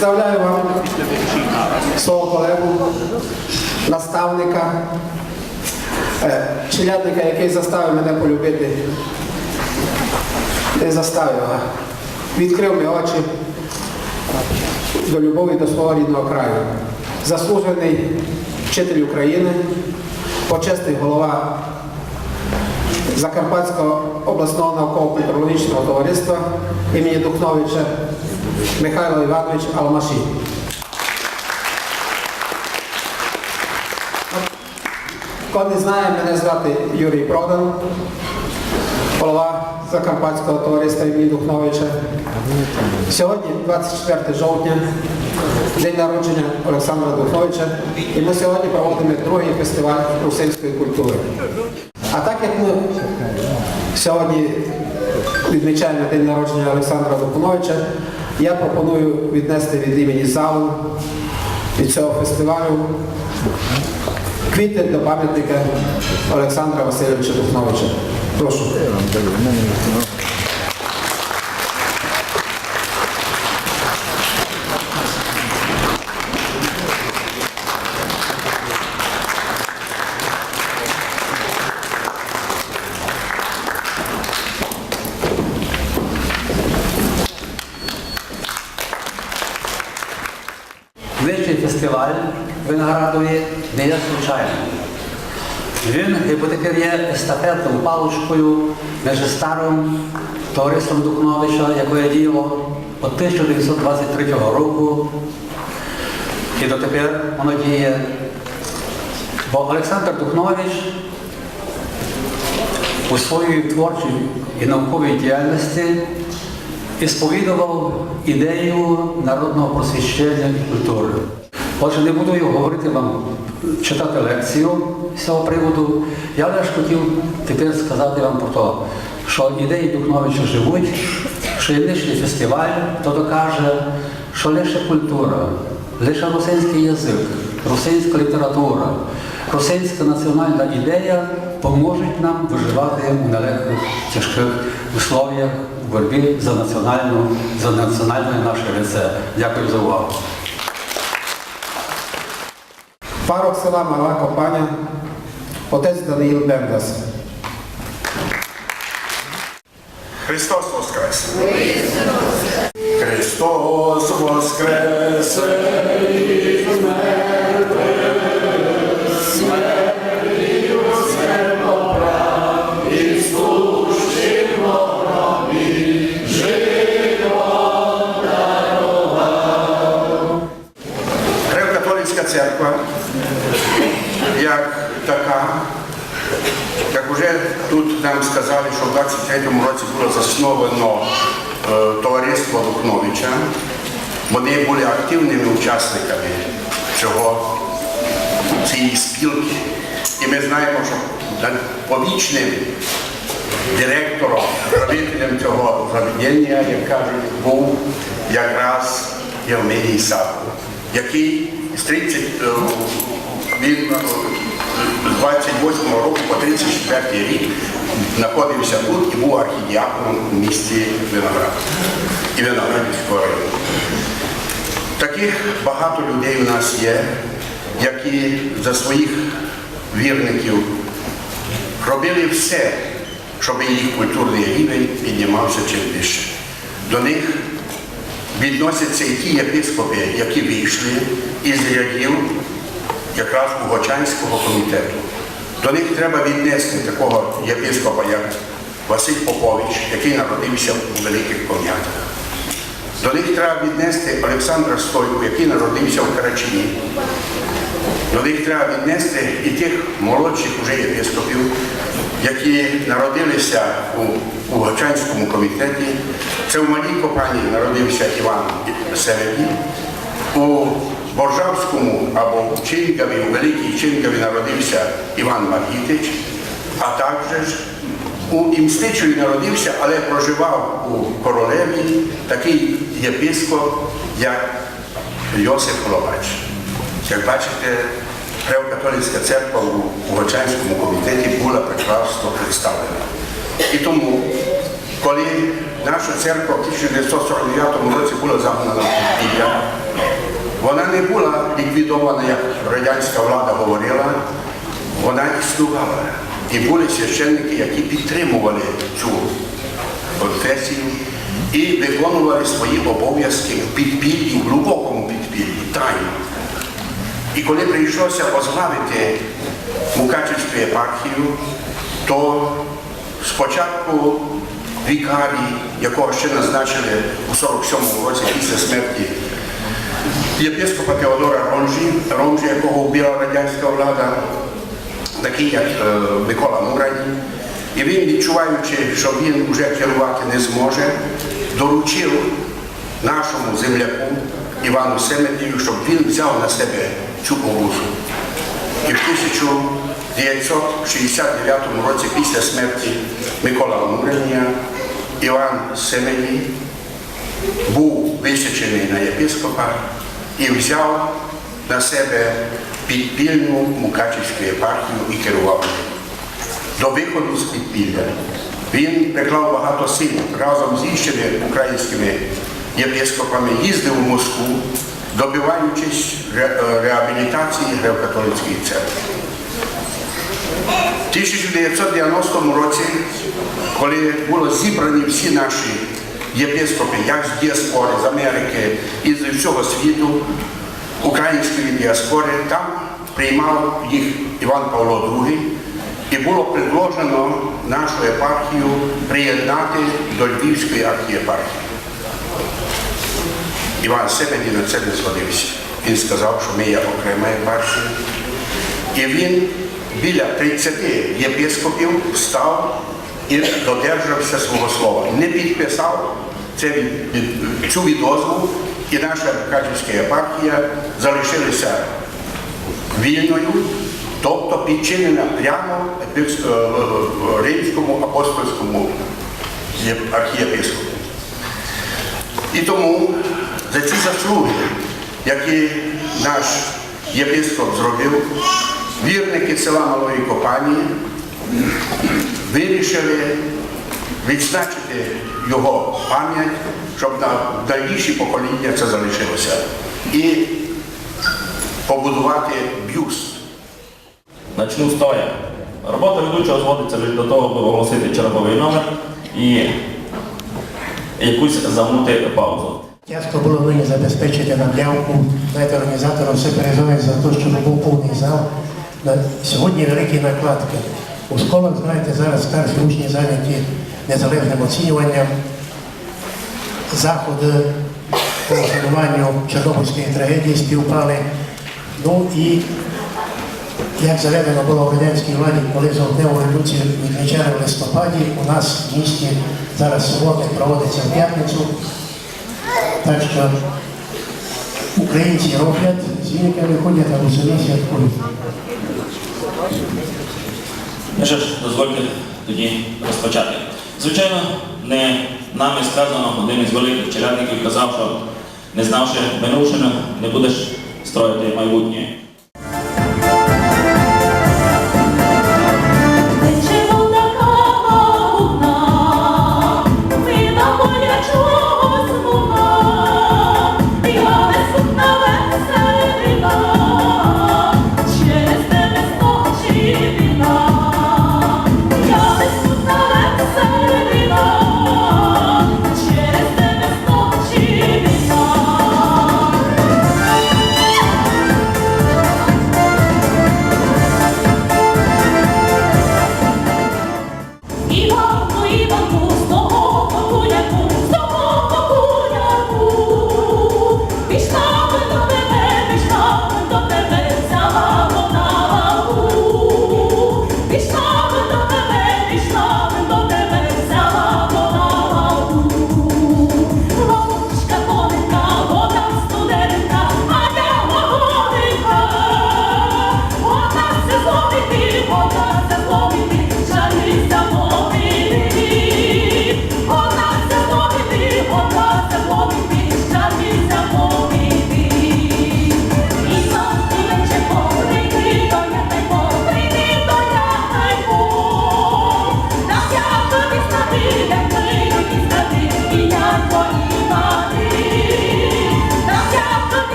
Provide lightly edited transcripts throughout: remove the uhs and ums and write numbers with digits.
Представляю вам свого колегу, наставника, челядника, який заставив мене полюбити. Не заставив, а відкрив мені очі до любові до свого рідного краю. Заслужений вчитель України, почесний голова Закарпатського обласного науково-культурологічного товариства імені Духновича Михайло Іванович Алмаші. Хто не знає, мене звати Юрій Продан, голова Закарпатського товариства імені Духновича. Сьогодні, 24 жовтня, день народження Олександра Духновича, і ми сьогодні проводимо другий фестиваль русинської культури. А так як ми сьогодні відмічаємо день народження Олександра Духновича, я пропоную віднести від імені залу, від цього фестивалю, квіти до пам'ятника Олександра Васильовича Духновича. Прошу. Вищий фестиваль Виноградові не є звичайним. Він, якби тепер є естафетною паличкою між старим товариством Духновича, яке діяло від 1923 року, і дотепер воно діє. Бо Олександр Духнович у своїй творчій і науковій діяльності ісповідував ідею народного просвіщення і культури. Отже, не буду говорити вам, читати лекцію з цього приводу. Я лише хотів тепер сказати вам про те, що ідеї Духновича живуть, що нинішній фестиваль то докаже, що лише культура, лише русинський язик, русинська література, русинська національна ідея поможуть нам виживати у нелегких, тяжких условіях в боротьбі за національне наше лице. Дякую за увагу. Парок села Мала Копаня, отець Даниїл Бендас. Христос Воскрес! Христос Воскресе із мертвих, смертю смертно прав, і спущимо гробі, живо дарував. Греко-католицька церква, як така, як вже тут нам сказали, що в 23-му році було засновано товариство Духновича, вони були активними учасниками цієї спілки. І ми знаємо, що повічним директором, правителем цього заведення, як кажуть, був якраз Євменій Савко, який з 28 року по 34 рік знаходився тут і був архідіаконом у місті Виноград і Виноградівського району. Таких багато людей у нас є, які за своїх вірників робили все, щоб їх культурний рівень піднімався чим вище. До них відносяться і ті єпископи, які вийшли із рядів якраз Угочанського комітету. До них треба віднести такого єпископа, як Василь Попович, який народився у Великих Ком'ятах. До них треба віднести Олександра Стойку, який народився в Карачині. До них треба віднести і тих молодших уже єпископів, які народилися у Угочанському комітеті. Це в Малій Копані народився Іван Середній, у Боржавському або в Чинкові, у Великій Чинкові народився Іван Маргітич, а також у Імстичеві народився, але проживав у Королеві такий єпископ, як Йосип Лобач. Як бачите, Греко-католицька церква у Угочанському комітеті була прекрасно представлена. І тому, коли наша церква в 1949 році була загнана в підпілля, Вона не була ліквідована, як радянська влада говорила, вона існувала. І були священники, які підтримували цю конфесію і виконували свої обов'язки в підпіллі, в глибокому підпіллі, тайно. І коли прийшлося возглавити Мукачівську єпархію, то спочатку вікарій, якого ще назначили у 47-му році після смерті єпископа Теодора Ромжі, якого вбила радянська влада, такий як Микола Мурані. І він, відчуваючи, що він вже керувати не зможе, доручив нашому земляку Івану Семенію, щоб він взяв на себе цю обузу. І в 1969 році, після смерті Микола Муранія, Іван Семеній був висічений на єпископа і взяв на себе підпільну Мукачівську єпархію і керував нею. До виходу з підпілля він приклав багато сил разом з іншими українськими єпископами, їздив у Москву, добиваючись реабілітації Греко-католицької церкви. В 1990 році, коли були зібрані всі наші єпископи, як з діаспори, з Америки і з всього світу, української діаспори, там приймав їх Іван Павло II, і було предложено нашу єпархію приєднати до Львівської архієпархії. Іван Семеній на це не згодився. Він сказав, що ми є окрема єпархія. І він біля 30 єпископів встав і додержався свого слова. Не підписав цю відозву, і наша Мукачівська єпархія залишилася вільною, тобто підчинена прямо Римському апостольському архієпископу. І тому за ці заслуги, які наш єпископ зробив, вірники села Малої Копані вирішили відзначити його пам'ять, щоб на дальніші покоління це залишилося, і побудувати бюст. Начну стоя. Робота ведучого зводиться лише до того, аби оголосити черговий номер і якусь замнути паузу. Тяжко було мені забезпечити нам явку, знаєте, організаторам все переживають за те, щоб був повний зал. Сьогодні великі накладки. У школах, знаєте, зараз старші учні зайняті незалежним оцінюванням, заходи по вшануванню Чорнобильської трагедії співпали. Ну і як заведено було в радянській владі, коли жовтневу революцію відмічали в листопаді, у нас в місті зараз суботник проводиться в п'ятницю. Так що українці роблять, з віниками ходять, а мусульмани святкують. Ну що ж, дозвольте тоді розпочати. Звичайно, не нами сказано, один із великих челядників казав, що не знавши минувшину, не будеш строїти майбутнє.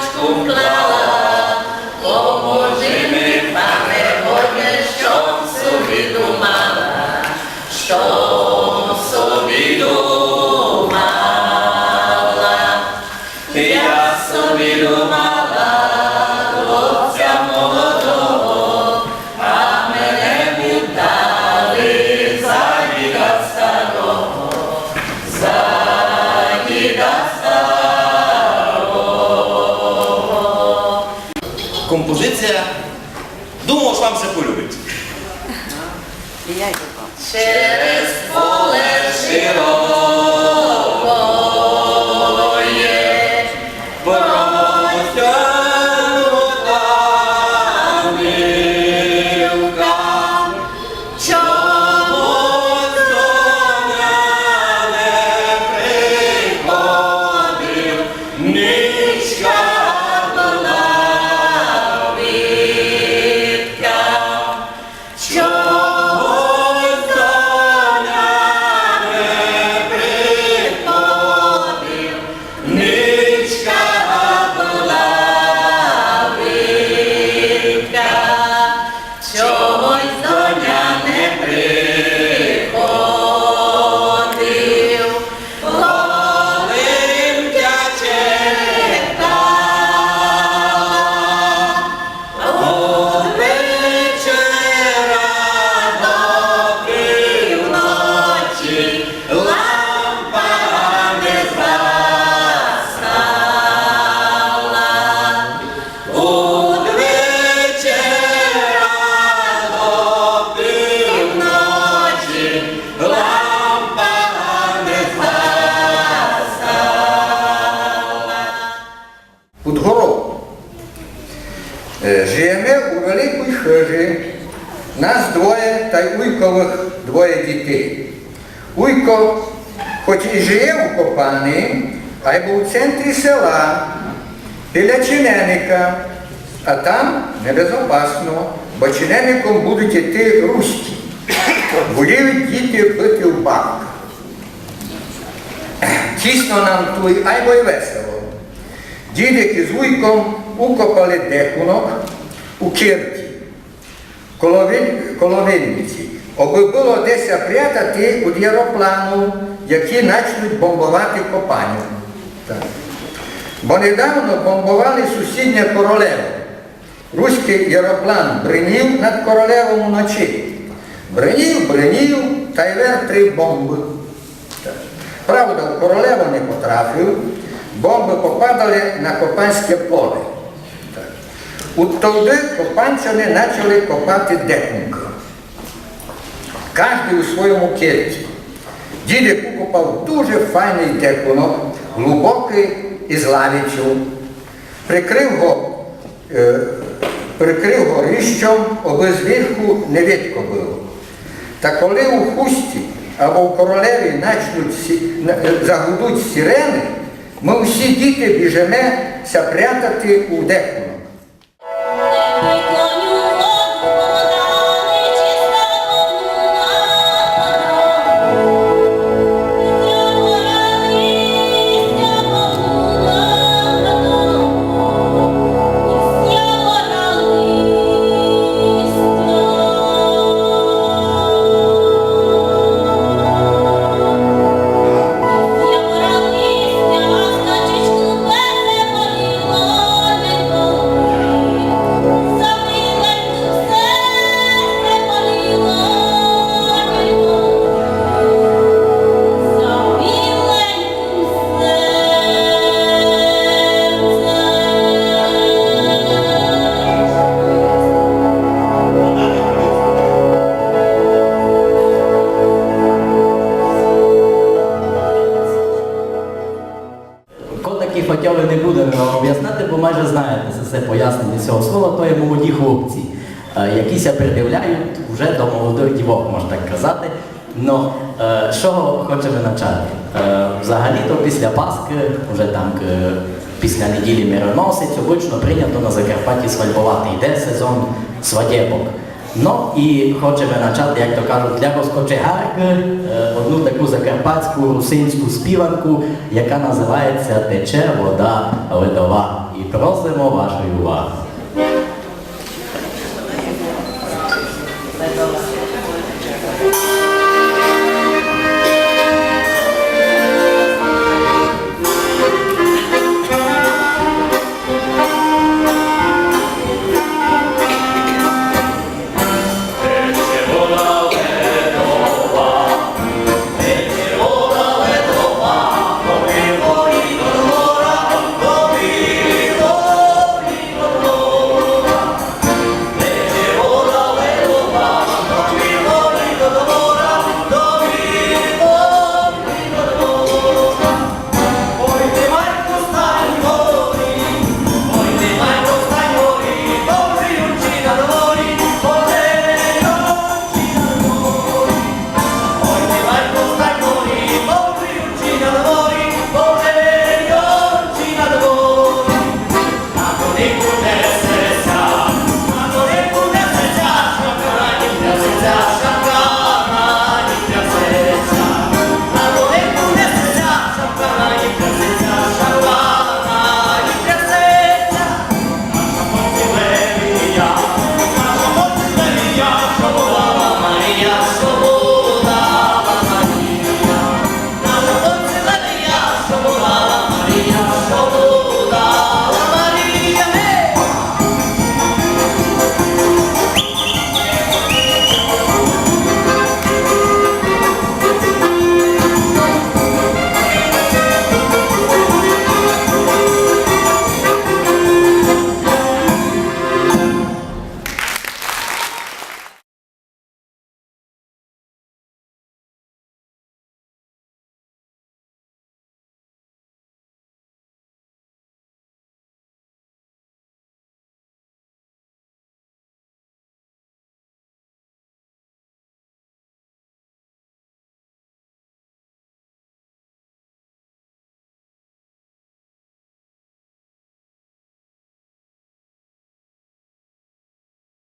віночку вклала, поможи ми, пане Боже, щоб собі думала, щоб собі думала. Я собі думала, хлопця молодого, а мене віддали за діда старого, за діда старого. Композиція. Думав, що вам все полюбить. Через поле широкое, протягнута нивка, чомусь до мене приходив, нічка була відка. Чомусь до мене приходив, нічка була відка. Чогось доня не приходив, Оленька чекала, от вечора до півночі лампа не згасала. От вечора до півночі лампа не згасала. Удгоров. Живемо у великій хижі, нас двоє та й уйкових двоє дітей. Уйко, хоч і живе у копальні, а й був у центрі села, біля чиненика, а там небезопасно, бо чинеником будуть йти руські. Воліють діти пити в бак. Тісно нам тут, ай бо й весело. Дідик із вуйком укопали декунок у кирті, коло винниці, аби було десь прятати від аероплану, які почнуть бомбувати копаню. Так. Бо недавно бомбували сусіднє Королево. Руський аероплан бринів над Королевом уночі. Бринів, та й вер 3 бомби. Так. Правда, в Королево не потрапив, бомби попадали на Копанське поле. Так. Тоді копанчани почали копати декунка. Кожен у своєму кирті. Дідик укопав дуже файний декунок, глибокий із лавічу, прикрив го ріщом, аби зверху не видко було. Та коли у хусті або в Королеві загудуть сирени, ми всі діти біжемося прятати у декунок. Хотіли не будемо об'ясняти, бо майже знаєте це пояснення цього слова, то є молоді хлопці, які ся придивляють вже до молодих дівок, можна так казати. Но що хочемо почати? Взагалі-то після Пасхи, вже там після неділі мироносець, обично прийнято на Закарпатті свадьбувати, йде сезон свадєбок. Ну і хочемо почати, як то кажуть, для розкочегарки одну таку закарпатську русинську співанку, яка називається «Тече вода ледова». І Просимо вашої уваги. Medal